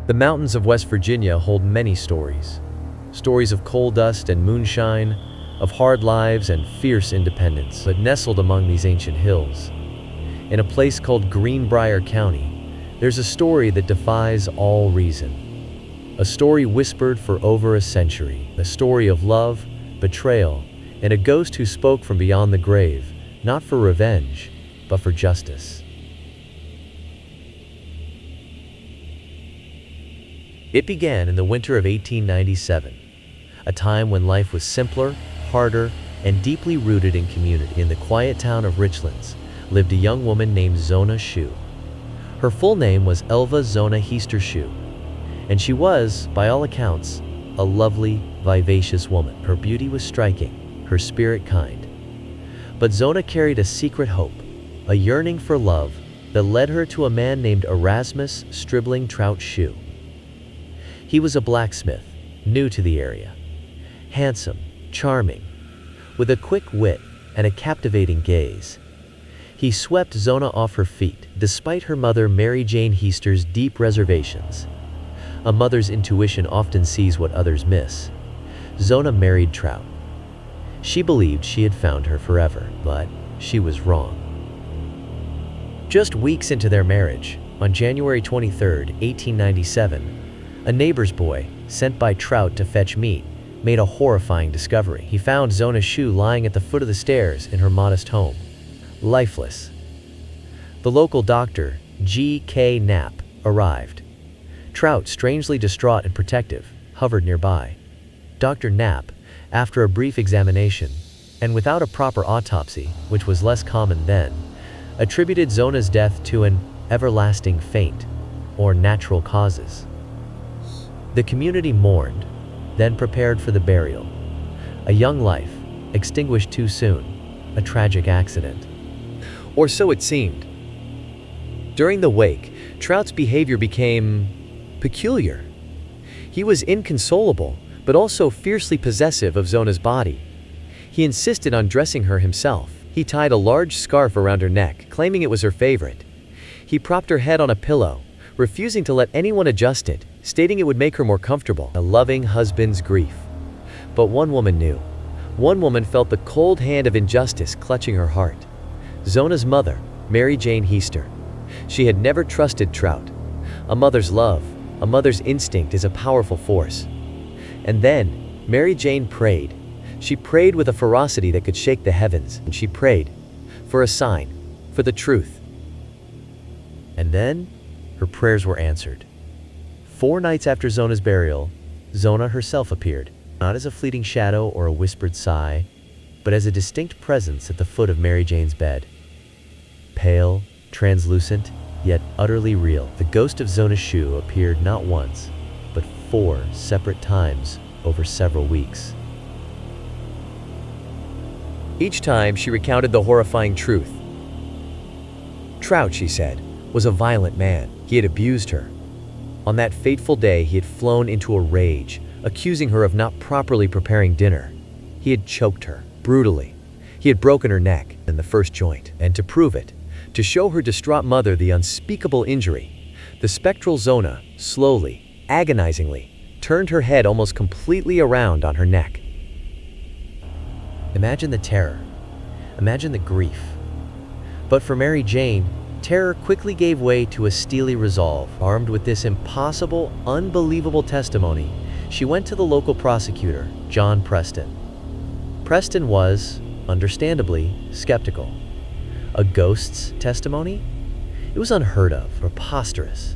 The mountains of West Virginia hold many stories. Stories of coal dust and moonshine, of hard lives and fierce independence. But nestled among these ancient hills, in a place called Greenbrier County, there's a story that defies all reason. A story whispered for over a century. A story of love, betrayal, and a ghost who spoke from beyond the grave, not for revenge, but for justice. It began in the winter of 1897, a time when life was simpler, harder, and deeply rooted in community. In the quiet town of Richlands lived a young woman named Zona Shue. Her full name was Elva Zona Heister Shue, and she was, by all accounts, a lovely, vivacious woman. Her beauty was striking, her spirit kind. But Zona carried a secret hope, a yearning for love that led her to a man named Erasmus Stribling Trout Shue. He was a blacksmith, new to the area. Handsome, charming, with a quick wit and a captivating gaze. He swept Zona off her feet, despite her mother Mary Jane Heister's deep reservations. A mother's intuition often sees what others miss. Zona married Trout. She believed she had found her forever, but she was wrong. Just weeks into their marriage, on January 23, 1897, a neighbor's boy, sent by Trout to fetch meat, made a horrifying discovery. He found Zona Shue lying at the foot of the stairs in her modest home, lifeless. The local doctor, G.K. Knapp, arrived. Trout, strangely distraught and protective, hovered nearby. Dr. Knapp, after a brief examination, and without a proper autopsy, which was less common then, attributed Zona's death to an everlasting faint, or natural causes. The community mourned, then prepared for the burial. A young life, extinguished too soon, a tragic accident. Or so it seemed. During the wake, Trout's behavior became peculiar. He was inconsolable, but also fiercely possessive of Zona's body. He insisted on dressing her himself. He tied a large scarf around her neck, claiming it was her favorite. He propped her head on a pillow, refusing to let anyone adjust it, stating it would make her more comfortable. A loving husband's grief. But one woman knew. One woman felt the cold hand of injustice clutching her heart. Zona's mother, Mary Jane Heister. She had never trusted Trout. A mother's love, a mother's instinct is a powerful force. And then, Mary Jane prayed. She prayed with a ferocity that could shake the heavens. And she prayed for a sign, for the truth. And then, her prayers were answered. 4 nights after Zona's burial, Zona herself appeared, not as a fleeting shadow or a whispered sigh, but as a distinct presence at the foot of Mary Jane's bed. Pale, translucent, yet utterly real, the ghost of Zona Shue appeared not once, but 4 separate times over several weeks. Each time she recounted the horrifying truth. Trout, she said, was a violent man. He had abused her. On that fateful day, he had flown into a rage, accusing her of not properly preparing dinner. He had choked her, brutally. He had broken her neck in the first joint. And to prove it, to show her distraught mother the unspeakable injury, the spectral Zona, slowly, agonizingly, turned her head almost completely around on her neck. Imagine the terror. Imagine the grief. But for Mary Jane, terror quickly gave way to a steely resolve. Armed with this impossible, unbelievable testimony, she went to the local prosecutor, John Preston. Preston was, understandably, skeptical. A ghost's testimony? It was unheard of, preposterous.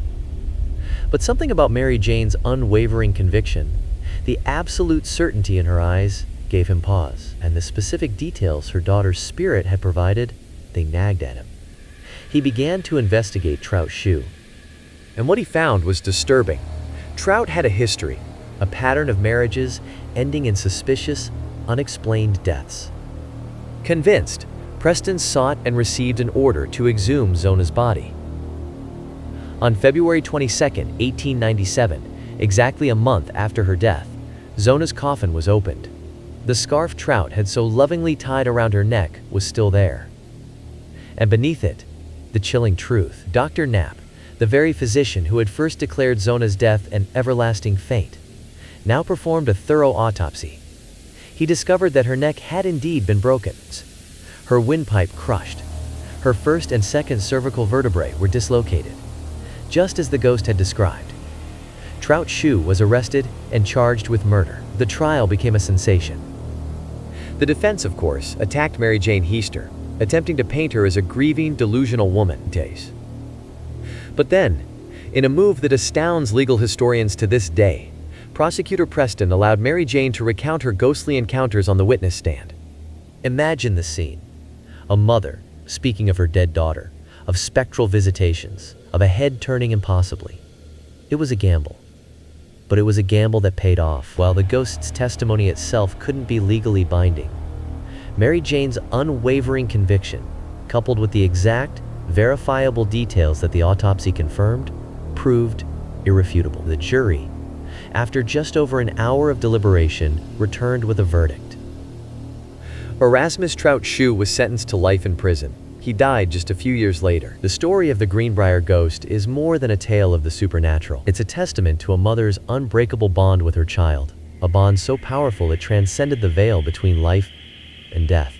But something about Mary Jane's unwavering conviction, the absolute certainty in her eyes, gave him pause, and the specific details her daughter's spirit had provided, they nagged at him. He began to investigate Trout Shue, and what he found was disturbing. Trout had a history, a pattern of marriages ending in suspicious, unexplained deaths. Convinced, Preston sought and received an order to exhume Zona's body. On February 22, 1897, exactly a month after her death, Zona's coffin was opened. The scarf Trout had so lovingly tied around her neck was still there. And beneath it, the chilling truth. Dr. Knapp, The very physician who had first declared Zona's death an everlasting fate, now performed a thorough autopsy. He discovered that her neck had indeed been broken, her windpipe crushed. Her first and second cervical vertebrae were dislocated, just as the ghost had described. Trout Shue was arrested and charged with murder. The trial became a sensation. The defense, of course, attacked Mary Jane Heaster, attempting to paint her as a grieving, delusional woman. But then, in a move that astounds legal historians to this day, Prosecutor Preston allowed Mary Jane to recount her ghostly encounters on the witness stand. Imagine the scene. A mother, speaking of her dead daughter, of spectral visitations, of a head turning impossibly. It was a gamble. But it was a gamble that paid off. While the ghost's testimony itself couldn't be legally binding, Mary Jane's unwavering conviction, coupled with the exact, verifiable details that the autopsy confirmed, proved irrefutable. The jury, after just over an hour of deliberation, returned with a verdict. Erasmus Trout Shue was sentenced to life in prison. He died just a few years later. The story of the Greenbrier ghost is more than a tale of the supernatural. It's a testament to a mother's unbreakable bond with her child, a bond so powerful it transcended the veil between life and death.